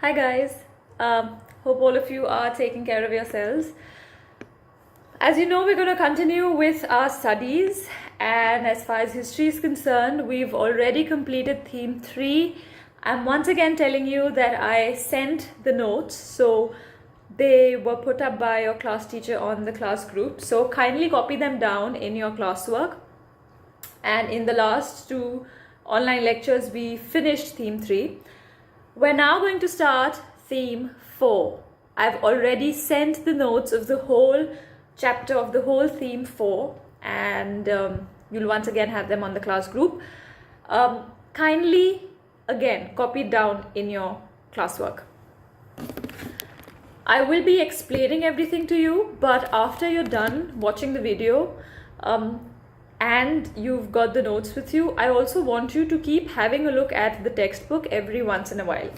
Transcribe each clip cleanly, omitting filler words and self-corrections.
Hi guys, hope all of you are taking care of yourselves. As you know, we're going to continue with our studies, and as far as history is concerned, we've already completed theme 3. I'm once again telling you that I sent the notes, so they were put up by your class teacher on the class group, so kindly copy them down in your classwork. And in the last 2 online lectures, we finished theme 3. We're now going to start theme 4. I've already sent the notes of the whole chapter of the whole theme 4, and you'll once again have them on the class group. Kindly again copy it down in your classwork. I will be explaining everything to you, but after you're done watching the video and you've got the notes with you, I also want you to keep having a look at the textbook every once in a while.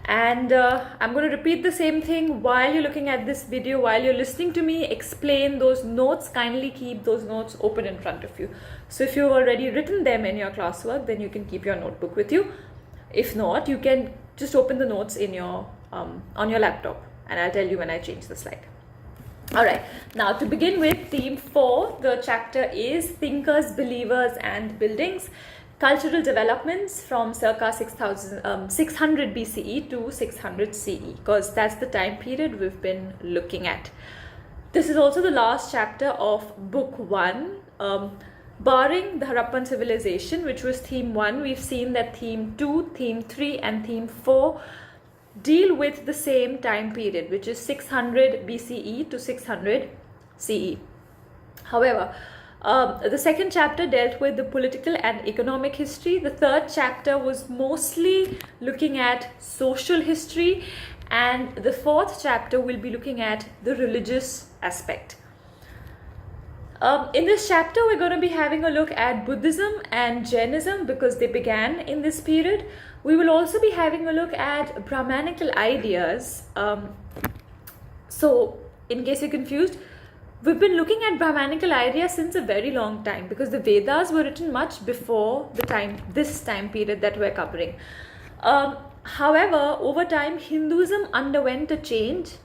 And I'm going to repeat the same thing while you're looking at this video, while you're listening to me explain those notes. Kindly keep those notes open in front of you. So if you've already written them in your classwork, then you can keep your notebook with you. If not, you can just open the notes in your on your laptop, and I'll tell you when I change the slide. Alright, now to begin with, theme 4, the chapter is Thinkers, Believers and Buildings, Cultural Developments from circa 600 BCE to 600 CE, because that's the time period we've been looking at. This is also the last chapter of book 1. Barring the Harappan civilization, which was theme 1, we've seen that theme 2, theme 3 and theme 4 deal with the same time period, which is 600 BCE to 600 CE. However, the second chapter dealt with the political and economic history. The third chapter was mostly looking at social history, and the fourth chapter will be looking at the religious aspect. In this chapter, we're going to be having a look at Buddhism and Jainism because they began in this period. We will also be having a look at Brahmanical ideas. So, in case you're confused, we've been looking at Brahmanical ideas since a very long time because the Vedas were written much before this time period that we're covering. However, over time, Hinduism underwent a change.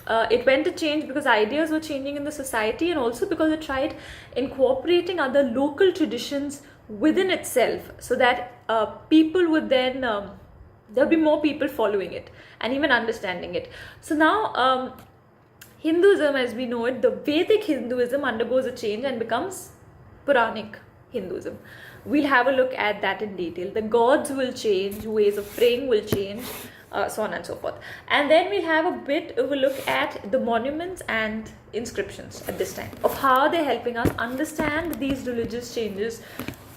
It went to change because ideas were changing in the society, and also because it tried incorporating other local traditions within itself, so that people would then there'll be more people following it and even understanding it. So now Hinduism as we know it, the Vedic Hinduism, undergoes a change and becomes Puranic Hinduism. We'll have a look at that in detail. The gods will change, ways of praying will change, so on and so forth. And then we'll have a bit of a look at the monuments and inscriptions at this time, of how they're helping us understand these religious changes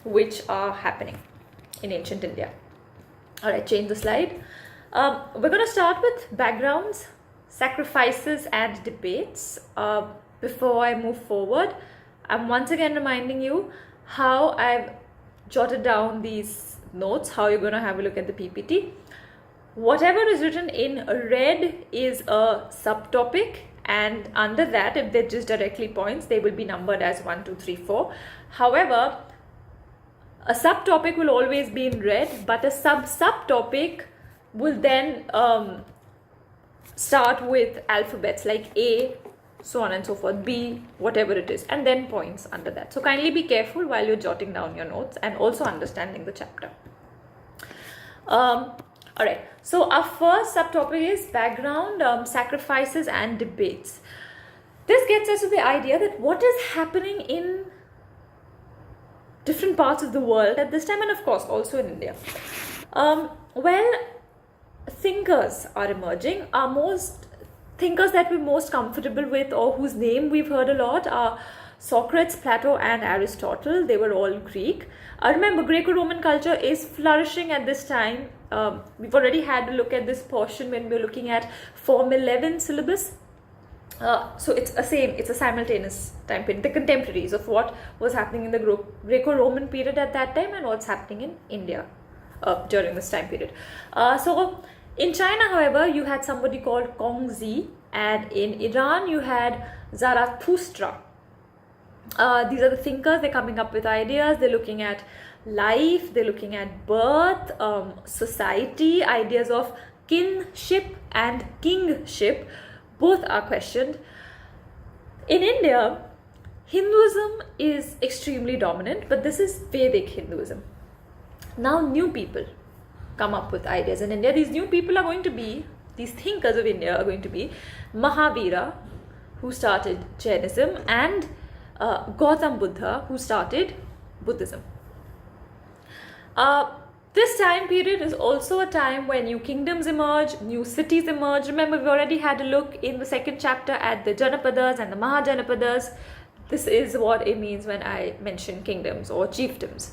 which are happening in ancient India. Alright, change the slide. We're going to start with backgrounds, sacrifices and debates. Before I move forward, I'm once again reminding you how I've jotted down these notes, how you're going to have a look at the PPT. Whatever is written in red is a subtopic, and under that, if they're just directly points, they will be numbered as 1, 2, 3, 4. However, a subtopic will always be in red, but a subtopic will then start with alphabets like A, so on and so forth, B, whatever it is, and then points under that. So kindly be careful while you're jotting down your notes and also understanding the chapter. Alright, so our first subtopic is background, sacrifices and debates. This gets us to the idea that what is happening in different parts of the world at this time, and of course also in India. Well, thinkers are emerging. Our most thinkers that we're most comfortable with, or whose name we've heard a lot, are Socrates, Plato and Aristotle. They were all Greek. Remember, Greco-Roman culture is flourishing at this time. We've already had a look at this portion when we were looking at Form 11 syllabus. So it's a simultaneous time period, the contemporaries of what was happening in the Greco-Roman period at that time and what's happening in India during this time period. So in China, however, you had somebody called Kongzi, and in Iran you had Zarathustra. These are the thinkers. They're coming up with ideas. They're looking at life, they're looking at birth, society, ideas of kinship and kingship, both are questioned. In India, Hinduism is extremely dominant, but this is Vedic Hinduism. Now, new people come up with ideas in India. These new people are going to be, these thinkers of India are going to be Mahavira, who started Jainism, and Gautam Buddha, who started Buddhism. This time period is also a time when new kingdoms emerge, new cities emerge. Remember, we already had a look in the second chapter at the Janapadas and the Mahajanapadas. This is what it means when I mention kingdoms or chiefdoms.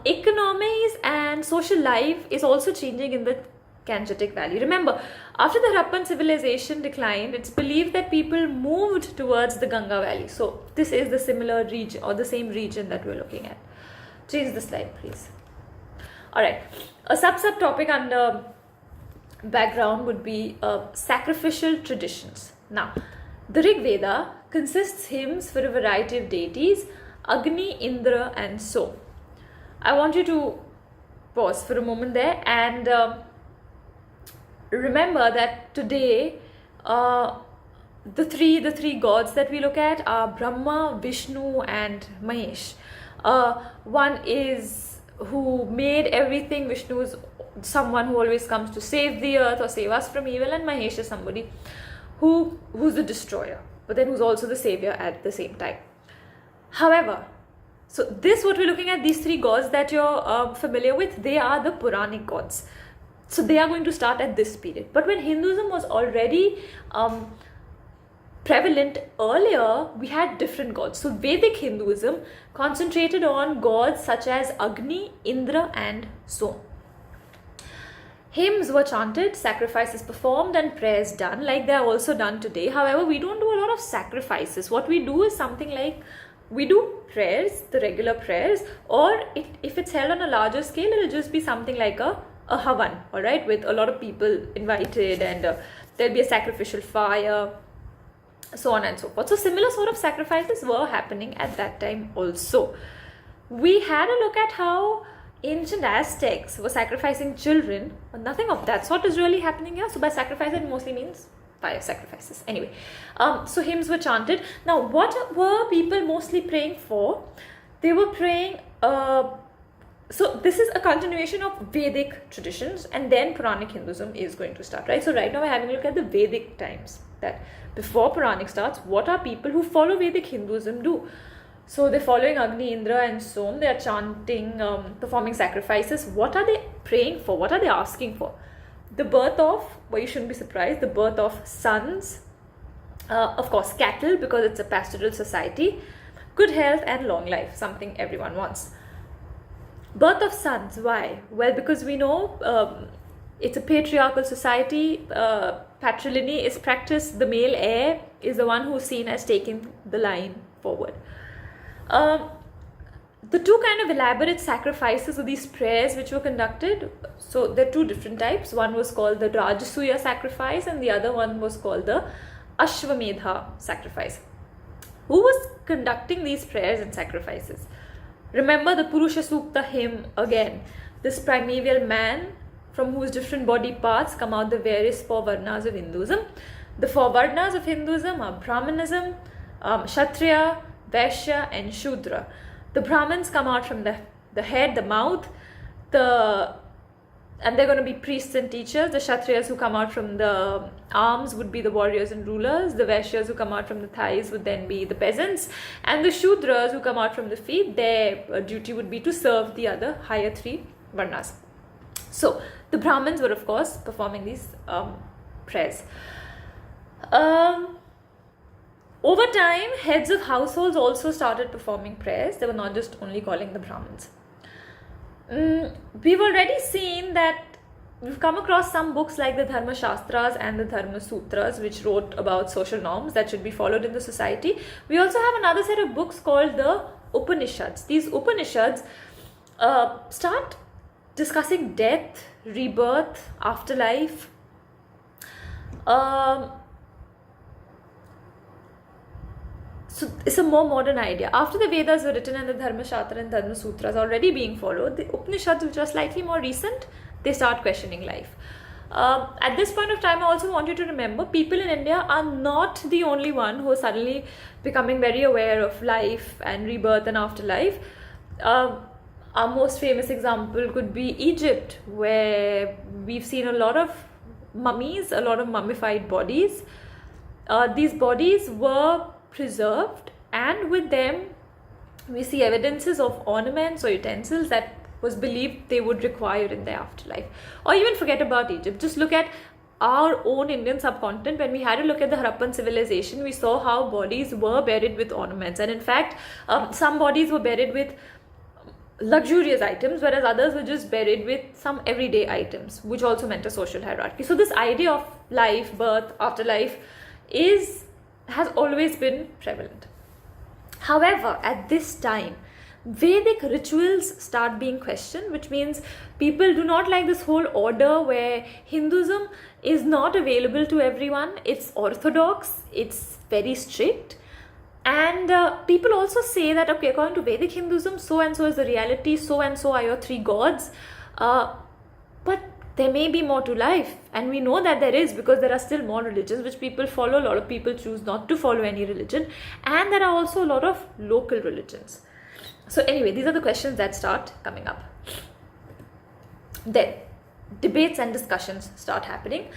Economies and social life is also changing in the Gangetic Valley. Remember, after the Harappan civilization declined, it's believed that people moved towards the Ganga Valley. So this is the similar region or the same region that we're looking at. Change the slide, please. Alright, a sub-topic under background would be sacrificial traditions. Now, the Rig Veda consists hymns for a variety of deities, Agni, Indra and Som. I want you to pause for a moment there and remember that today the three gods that we look at are Brahma, Vishnu and Mahesh. One is who made everything. Vishnu is someone who always comes to save the earth or save us from evil, and Mahesh is somebody who's the destroyer, but then who's also the savior at the same time. However, so this what we're looking at, these three gods that you're familiar with, they are the Puranic gods. So they are going to start at this period. But when Hinduism was already prevalent earlier, we had different gods. So Vedic Hinduism concentrated on gods such as Agni, Indra and Som. Hymns were chanted, sacrifices performed and prayers done like they are also done today. However, we don't do a lot of sacrifices. What we do is something like, we do prayers, the regular prayers, or if it's held on a larger scale, it'll just be something like a havan, all right, with a lot of people invited, and there'll be a sacrificial fire, so on and so forth. So similar sort of sacrifices were happening at that time also. We had a look at how ancient Aztecs were sacrificing children, but nothing of that sort is really happening here. So by sacrifice, it mostly means fire sacrifices. Anyway, so hymns were chanted. Now, what were people mostly praying for? They were praying, so this is a continuation of Vedic traditions, and then Puranic Hinduism is going to start, right? So right now we're having a look at the Vedic times, that before Puranic starts, what are people who follow Vedic Hinduism do? So they're following Agni, Indra and Som. They are chanting, performing sacrifices. What are they praying for? What are they asking for? The birth of, well, you shouldn't be surprised, the birth of sons, of course cattle, because it's a pastoral society, good health and long life, something everyone wants. Birth of sons, why? Well, because we know it's a patriarchal society. Patrilineal is practiced. The male heir is the one who's seen as taking the line forward. The two kind of elaborate sacrifices of these prayers which were conducted, so there are two different types. One was called the Rajasuya sacrifice and the other one was called the Ashwamedha sacrifice. Who was conducting these prayers and sacrifices? Remember the Purusha Sukta hymn again. This primeval man from whose different body parts come out the various four varnas of Hinduism. The four varnas of Hinduism are Brahmanism, Kshatriya, Vaishya and Shudra. The Brahmins come out from the head, the mouth, and they're going to be priests and teachers. The Kshatriyas who come out from the arms would be the warriors and rulers. The Vaishyas who come out from the thighs would then be the peasants. And the Shudras who come out from the feet, their duty would be to serve the other higher three varnas. So the Brahmins were of course performing these prayers. Over time, heads of households also started performing prayers. They were not just only calling the Brahmins. We've already seen that we've come across some books like the Dharma Shastras and the Dharma Sutras, which wrote about social norms that should be followed in the society. We also have another set of books called the Upanishads. These Upanishads start discussing death, rebirth, afterlife. So it's a more modern idea. After the Vedas were written and the Dharma Shastra and Dharma Sutras already being followed, the Upanishads, which are slightly more recent, they start questioning life. At this point of time, I also want you to remember people in India are not the only one who are suddenly becoming very aware of life and rebirth and afterlife. Our most famous example could be Egypt, where we've seen a lot of mummies, a lot of mummified bodies. These bodies were preserved, and with them we see evidences of ornaments or utensils that was believed they would require in their afterlife. Or even forget about Egypt, just look at our own Indian subcontinent. When we had a look at the Harappan civilization, we saw how bodies were buried with ornaments, and in fact some bodies were buried with luxurious items, whereas others were just buried with some everyday items, which also meant a social hierarchy. So this idea of life, birth, afterlife has always been prevalent. However, at this time, Vedic rituals start being questioned, which means people do not like this whole order where Hinduism is not available to everyone. It's orthodox, it's very strict. And people also say that, okay, according to Vedic Hinduism, so and so is the reality, so and so are your three gods. But there may be more to life, and we know that there is, because there are still more religions which people follow. A lot of people choose not to follow any religion, and there are also a lot of local religions. So anyway, these are the questions that start coming up. Then debates and discussions start happening.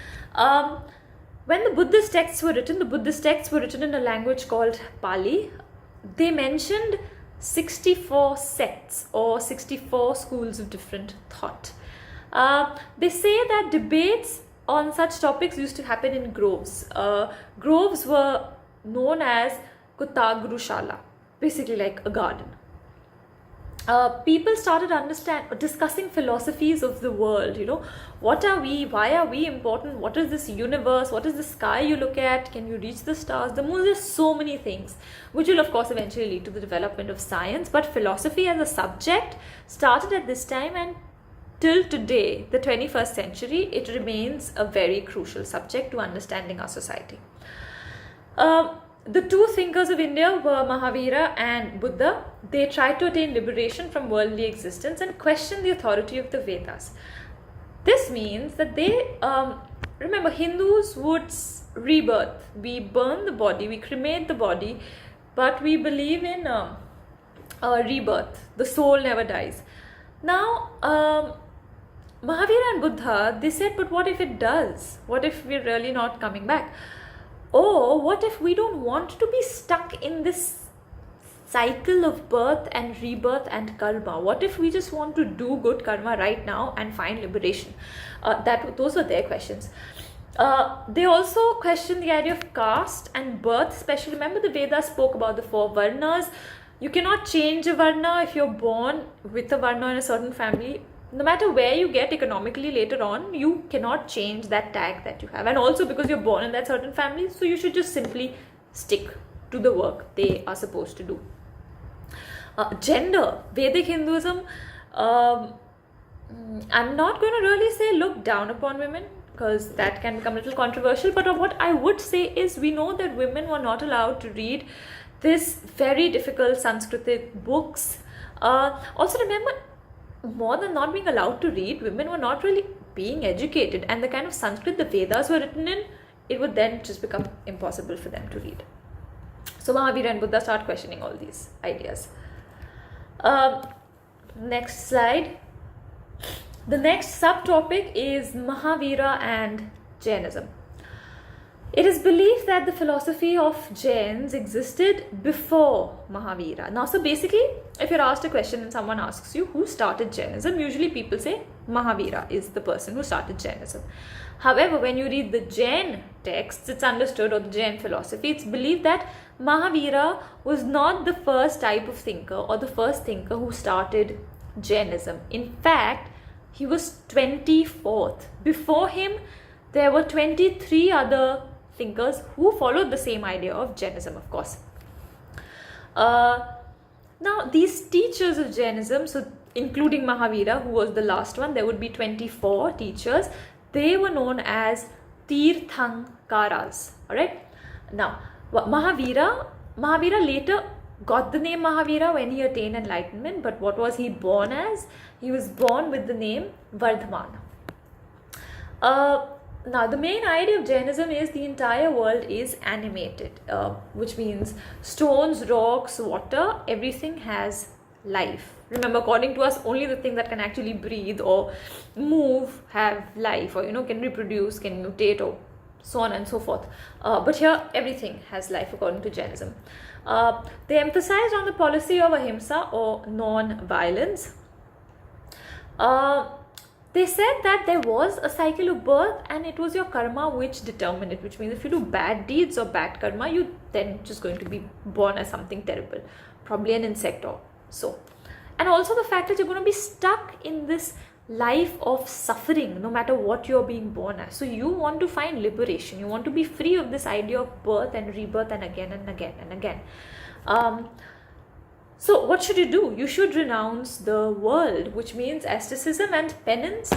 When the Buddhist texts were written, in a language called Pali. They mentioned 64 sects or 64 schools of different thought. They say that debates on such topics used to happen in groves. Groves were known as Kutagurushala, basically like a garden. People started discussing philosophies of the world. What are we? Why are we important? What is this universe? What is the sky you look at? Can you reach the stars, the moon? There's so many things, which will of course eventually lead to the development of science. But philosophy as a subject started at this time, and till today, the 21st century, it remains a very crucial subject to understanding our society. The two thinkers of India were Mahavira and Buddha. They tried to attain liberation from worldly existence and question the authority of the Vedas. This means that they, remember, Hindus would rebirth. We burn the body, we cremate the body, but we believe in rebirth. The soul never dies. Now, Mahavira and Buddha, they said, but what if it does? What if we're really not coming back? Or what if we don't want to be stuck in this cycle of birth and rebirth and karma? What if we just want to do good karma right now and find liberation? Those were their questions. They also questioned the idea of caste and birth, especially. Remember, the Vedas spoke about the 4 varnas. You cannot change a varna if you're born with a varna in a certain family. No matter where you get economically later on, you cannot change that tag that you have. And also because you're born in that certain family, so you should just simply stick to the work they are supposed to do. Gender, Vedic Hinduism, I'm not going to really say look down upon women, because that can become a little controversial. But what I would say is, we know that women were not allowed to read this very difficult Sanskrit books. Also remember, more than not being allowed to read, women were not really being educated, and the kind of Sanskrit the Vedas were written in, it would then just become impossible for them to read. So Mahavira and Buddha start questioning all these ideas. Next slide. The next subtopic is Mahavira and Jainism. It is believed that the philosophy of Jains existed before Mahavira. Now, so basically, if you're asked a question and someone asks you who started Jainism, usually people say Mahavira is the person who started Jainism. However, when you read the Jain texts, it's understood, or the Jain philosophy, it's believed that Mahavira was not the first type of thinker or the first thinker who started Jainism. In fact, he was 24th. Before him, there were 23 other thinkers who followed the same idea of Jainism, of course. Now, these teachers of Jainism, so including Mahavira, who was the last one, there would be 24 teachers. They were known as Tirthankaras. Alright. Now, Mahavira Mahavira later got the name Mahavira when he attained enlightenment, but what was he born as? He was born with the name Vardhamana. Now, the main idea of Jainism is the entire world is animated, which means stones, rocks, water, everything has life. Remember, according to us, only the thing that can actually breathe or move have life, or can reproduce, can mutate, or so on and so forth. But here, everything has life according to Jainism. They emphasized on the policy of ahimsa or non-violence. They said that there was a cycle of birth and it was your karma which determined it, which means if you do bad deeds or bad karma, you then just going to be born as something terrible, probably an insect or so. And also the fact that you're going to be stuck in this life of suffering no matter what you're being born as. So you want to find liberation, you want to be free of this idea of birth and rebirth and again and again and again. So what should you do? You should renounce the world, which means asceticism and penance,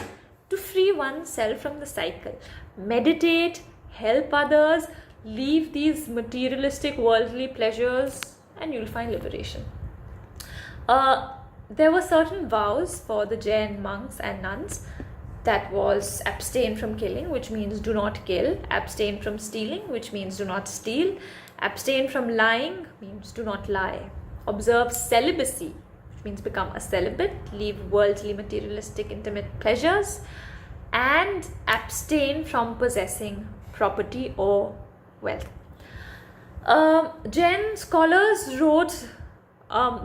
to free oneself from the cycle. Meditate, help others, leave these materialistic worldly pleasures, and you'll find liberation. There were certain vows for the Jain monks and nuns. That was abstain from killing, which means do not kill. Abstain from stealing, which means do not steal. Abstain from lying means do not lie. Observe celibacy, which means become a celibate, leave worldly, materialistic, intimate pleasures, and abstain from possessing property or wealth. Jain scholars wrote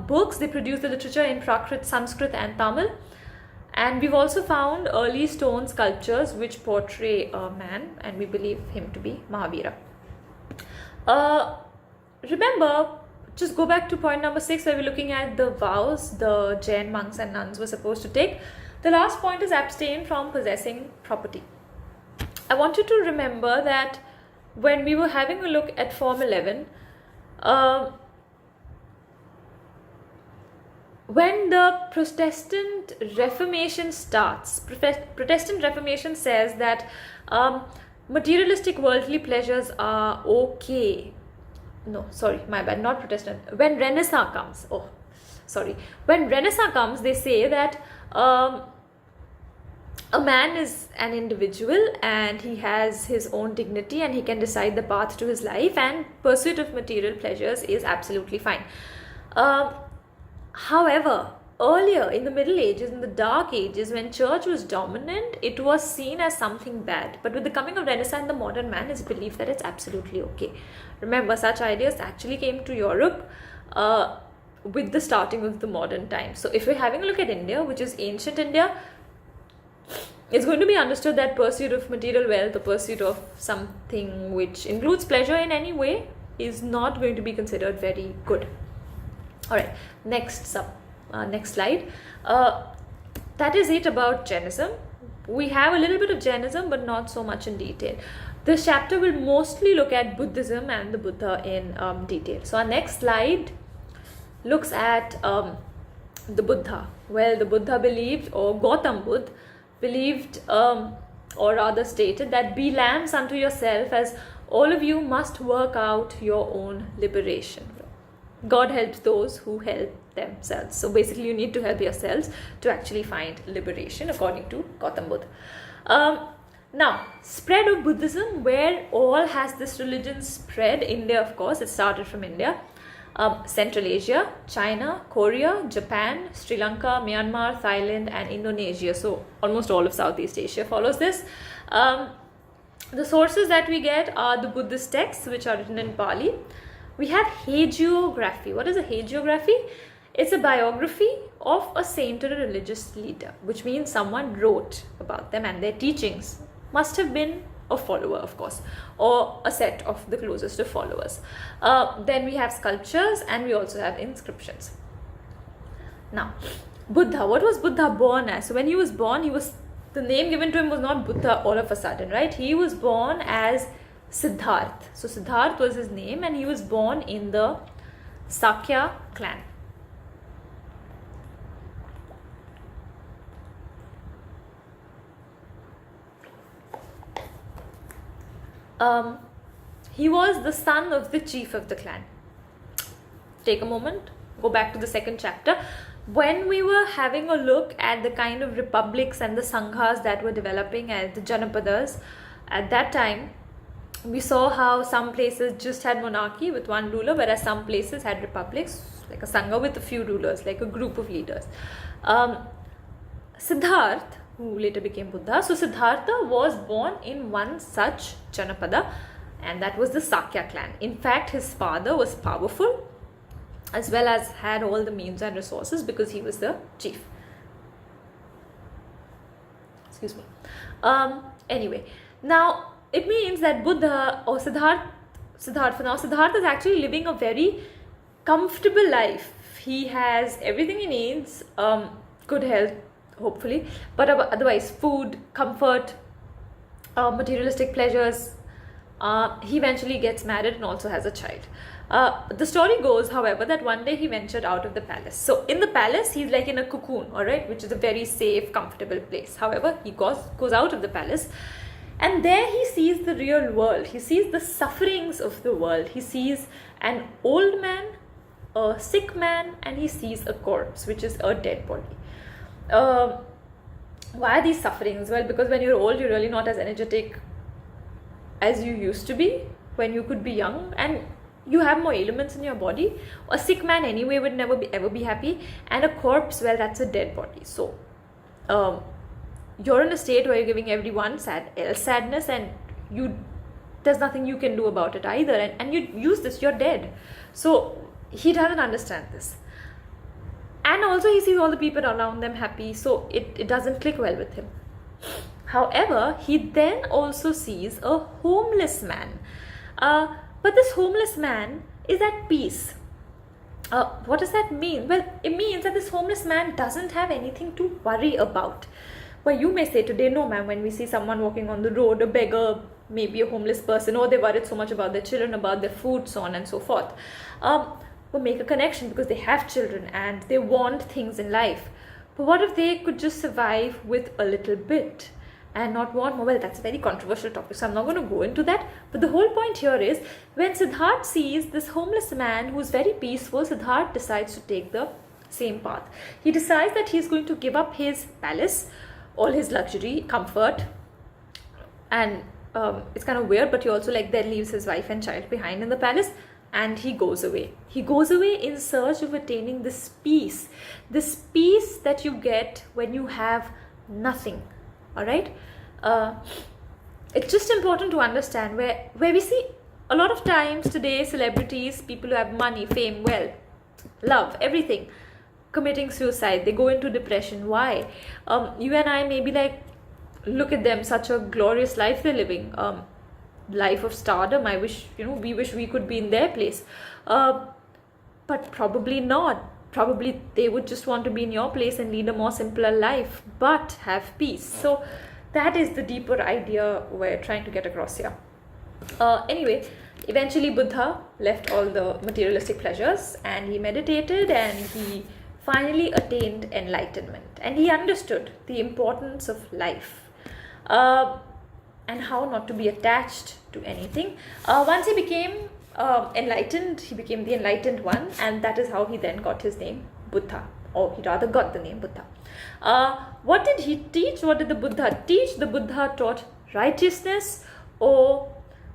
books. They produced the literature in Prakrit, Sanskrit and Tamil. And we've also found early stone sculptures which portray a man, and we believe him to be Mahavira. Remember, just go back to point number 6 where we're looking at the vows the Jain monks and nuns were supposed to take. The last point is abstain from possessing property. I want you to remember that when we were having a look at Form 11, when the Protestant Reformation starts, Protestant Reformation says that materialistic worldly pleasures are okay. No, sorry, my bad, not Protestant. When Renaissance comes, when Renaissance comes, they say that a man is an individual and he has his own dignity and he can decide the path to his life, and pursuit of material pleasures is absolutely fine. However, earlier in the Middle Ages, in the Dark Ages, when church was dominant, it was seen as something bad. But with the coming of Renaissance, the modern man is believed that it's absolutely okay. Remember, such ideas actually came to Europe with the starting of the modern times. So if we're having a look at India, which is ancient India, it's going to be understood that pursuit of material wealth, the pursuit of something which includes pleasure in any way, is not going to be considered very good. Alright, next slide. That is it about Jainism. We have a little bit of Jainism, but not so much in detail. This chapter will mostly look at Buddhism and the Buddha in detail. So our next slide looks at the Buddha. Well, the Buddha believed, or Gautam Buddha believed, or rather stated that be lambs unto yourself, as all of you must work out your own liberation. God helps those who help themselves. So basically you need to help yourselves to actually find liberation, according to Gautam Buddha. Now, spread of Buddhism, where all has this religion spread. India, of course, it started from India. Central Asia, China, Korea, Japan, Sri Lanka, Myanmar, Thailand and Indonesia. So almost all of Southeast Asia follows this. The sources that we get are the Buddhist texts, which are written in Pali. We have hagiography. What is a hagiography? It's a biography of a saint or a religious leader, which means someone wrote about them and their teachings. Must have been a follower, of course, or a set of the closest of followers. Then we have sculptures and we also have inscriptions. Now, Buddha. What was Buddha born as? So when he was born, the name given to him was not Buddha all of a sudden, right? He was born as Siddharth. So Siddharth was his name and he was born in the Sakya clan. He was the son of the chief of the clan. take a moment, go back to the second chapter. When we were having a look at the kind of republics and the sanghas that were developing as the Janapadas, at that time, we saw how some places just had monarchy with one ruler, whereas some places had republics, like a sangha with a few rulers, like a group of leaders. Siddhartha, who later became Buddha, so Siddhartha was born in one such Janapada, and that was the Sakya clan. In fact, his father was powerful as well as had all the means and resources because he was the chief. Excuse me. Anyway, now it means that Buddha or Siddhartha is actually living a very comfortable life. He has everything he needs, good health, hopefully, but otherwise food, comfort, materialistic pleasures. He eventually gets married and also has a child. The story goes, however, that one day he ventured out of the palace. So in the palace, he's like in a cocoon, all right, which is a very safe, comfortable place. However, he goes out of the palace, and there he sees the real world. He sees the sufferings of the world. He sees an old man, a sick man, and he sees a corpse, which is a dead body. Why are these sufferings? Well, because when you're old, you're really not as energetic as you used to be when you could be young, and you have more ailments in your body. A sick man anyway would never ever be happy, and a corpse, well, that's a dead body. So you're in a state where you're giving everyone sadness, and there's nothing you can do about it either, and you use this, you're dead. So he doesn't understand this, and also he sees all the people around them happy, so it doesn't click well with him. However, he then also sees a homeless man. But this homeless man is at peace. What does that mean? Well, it means that this homeless man doesn't have anything to worry about. Well, you may say today, no ma'am, when we see someone walking on the road, a beggar, maybe a homeless person, or they worried so much about their children, about their food, so on and so forth. We'll make a connection because they have children and they want things in life. But what if they could just survive with a little bit and not want more? Well, that's a very controversial topic, so I'm not going to go into that. But the whole point here is, when Siddhartha sees this homeless man who's very peaceful, Siddhartha decides to take the same path. He decides that he's going to give up his palace, all his luxury, comfort, and it's kind of weird, but he also then leaves his wife and child behind in the palace, and he goes away. He goes away in search of attaining this peace that you get when you have nothing. All right, it's just important to understand where we see a lot of times today celebrities, people who have money, fame, wealth, love, everything, committing suicide. They go into depression. Why? You and I maybe look at them, such a glorious life they're living, life of stardom. I wish, we wish we could be in their place, but probably not. Probably they would just want to be in your place and lead a more simpler life, but have peace. So that is the deeper idea we're trying to get across here. Anyway, eventually Buddha left all the materialistic pleasures and he meditated, and he finally attained enlightenment, and he understood the importance of life and how not to be attached to anything. Once he became enlightened, he became the enlightened one, and that is how he then got his name Buddha, or he rather got the name Buddha. What did he teach? What did the Buddha teach? The Buddha taught righteousness, or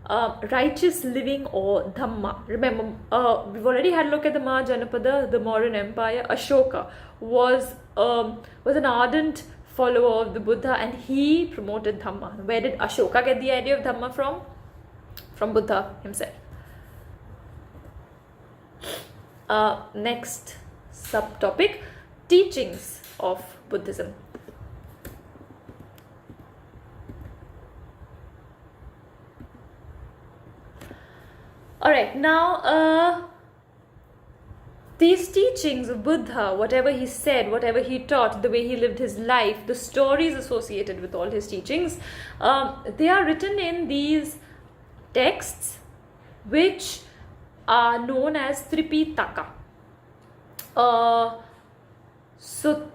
righteous living, or Dhamma. Remember, we've already had a look at the Mahajanapada, the Mauryan Empire. Ashoka was an ardent follower of the Buddha, and he promoted Dhamma. Where did Ashoka get the idea of Dhamma from? From Buddha himself. Next subtopic, teachings of Buddhism. Alright, now these teachings of Buddha, whatever he said, whatever he taught, the way he lived his life, the stories associated with all his teachings, they are written in these texts which are known as Tripitaka. So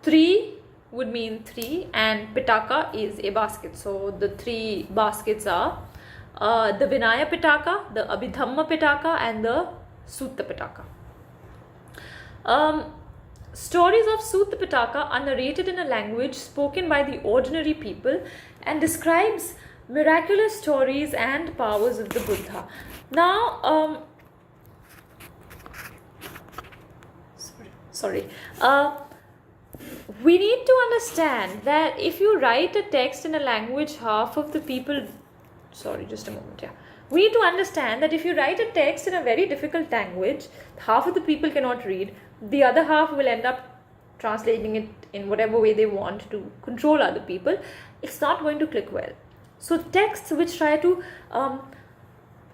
three would mean three, and Pitaka is a basket. So the three baskets are the Vinaya Pitaka, the Abhidhamma Pitaka, and the Sutta Pitaka. Stories of Sutta Pitaka are narrated in a language spoken by the ordinary people and describes miraculous stories and powers of the Buddha. Now, we need to understand that if you write a text in a language half of the people, we need to understand that if you write a text in a very difficult language, half of the people cannot read, the other half will end up translating it in whatever way they want to control other people. It's not going to click well. So texts which try to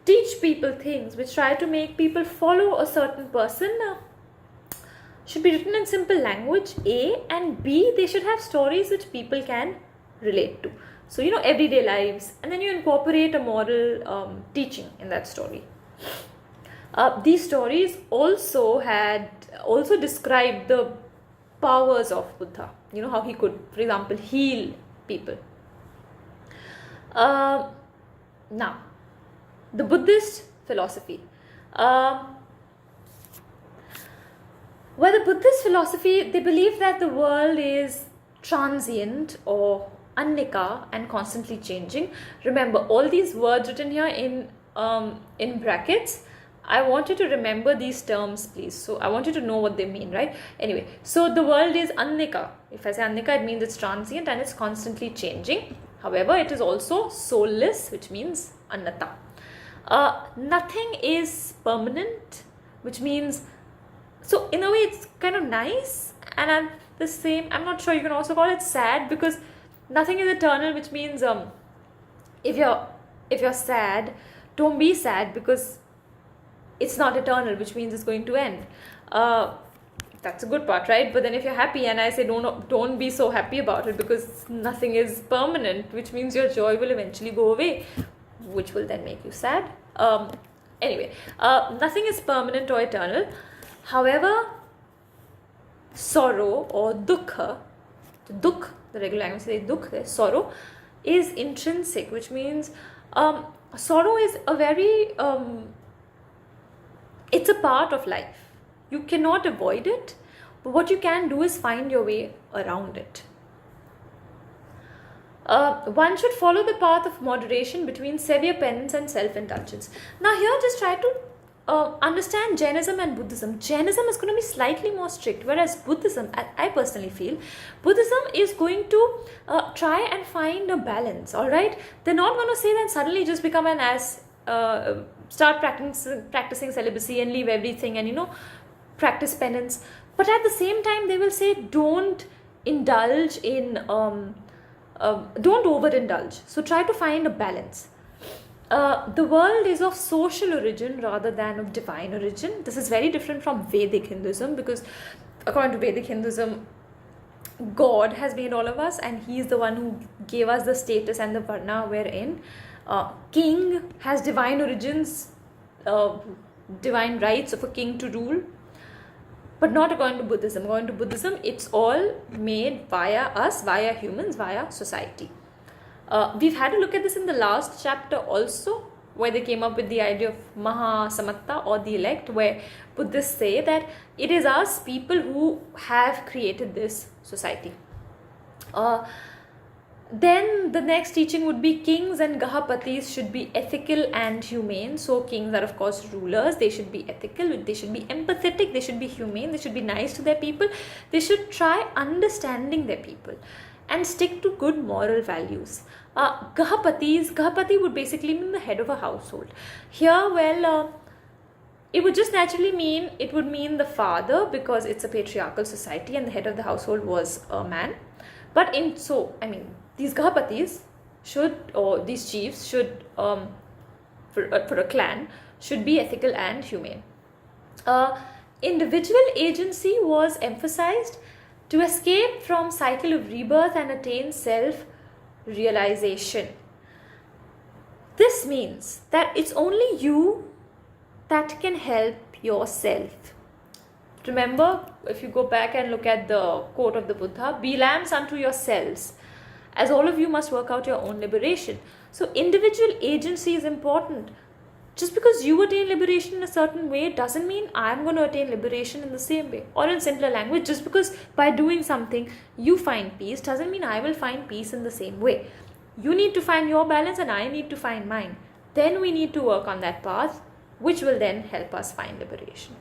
teach people things, which try to make people follow a certain person, should be written in simple language, A, and B, they should have stories which people can relate to. So, everyday lives, and then you incorporate a moral teaching in that story. These stories also describe the powers of Buddha. How he could, for example, heal people. Now, the Buddhist philosophy. The Buddhist philosophy, they believe that the world is transient or annika and constantly changing. Remember, all these words written here in brackets, I want you to remember these terms, please. So I want you to know what they mean, right? Anyway, so the world is annika. If I say annika, it means it's transient and it's constantly changing. However, it is also soulless, which means anatta. Nothing is permanent, which means, so in a way it's kind of nice, and at the same, I'm not sure, you can also call it sad, because nothing is eternal, which means if you're sad, don't be sad because it's not eternal, which means it's going to end. That's a good part, right? But then if you're happy, and I say don't be so happy about it because nothing is permanent, which means your joy will eventually go away, which will then make you sad. Anyway, nothing is permanent or eternal. However, sorrow or dukkha, the regular language says dukkha, sorrow, is intrinsic, which means sorrow is a very, it's a part of life. You cannot avoid it, but what you can do is find your way around it. One should follow the path of moderation between severe penance and self-indulgence. Now here, just try to understand Jainism and Buddhism. Jainism is going to be slightly more strict, whereas Buddhism, I personally feel, Buddhism is going to try and find a balance, alright? They're not going to say that suddenly just become an ass, start practicing celibacy and leave everything and, practice penance. But at the same time, they will say don't indulge in, don't overindulge. So try to find a balance. The world is of social origin rather than of divine origin. This is very different from Vedic Hinduism, because according to Vedic Hinduism, God has made all of us and he is the one who gave us the status and the varna we're in. King has divine origins, divine rights of a king to rule, but not according to Buddhism. According to Buddhism, it's all made via us, via humans, via society. We've had a look at this in the last chapter also, where they came up with the idea of Maha Samatta or the elect, where Buddhists say that it is us people who have created this society. Then the next teaching would be kings and Gahapatis should be ethical and humane. So kings are of course rulers, they should be ethical, they should be empathetic, they should be humane, they should be nice to their people, they should try understanding their people and stick to good moral values. Gahapati would basically mean the head of a household. Here, it would just naturally mean, it would mean the father, because it's a patriarchal society and the head of the household was a man. But these Gahapatis should, or these chiefs should, for a clan, should be ethical and humane. Individual agency was emphasized to escape from cycle of rebirth and attain self-realization. This means that it's only you that can help yourself. Remember, if you go back and look at the quote of the Buddha, be lambs unto yourselves, as all of you must work out your own liberation. So individual agency is important. Just because you attain liberation in a certain way doesn't mean I'm going to attain liberation in the same way. Or in simpler language, just because by doing something you find peace doesn't mean I will find peace in the same way. You need to find your balance and I need to find mine. Then we need to work on that path, which will then help us find liberation.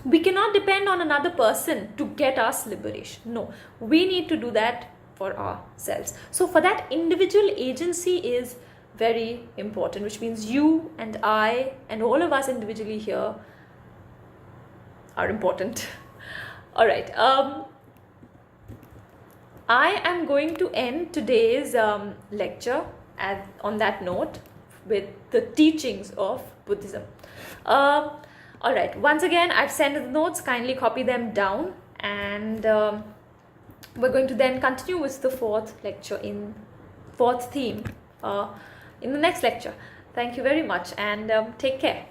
We cannot depend on another person to get us liberation. No, we need to do that for ourselves. So for that, individual agency is very important, which means you and I and all of us individually here are important. All right. I am going to end today's lecture on that note with the teachings of Buddhism. All right. Once again, I've sent the notes. Kindly copy them down, and we're going to then continue with the fourth theme in the next lecture. Thank you very much, and take care.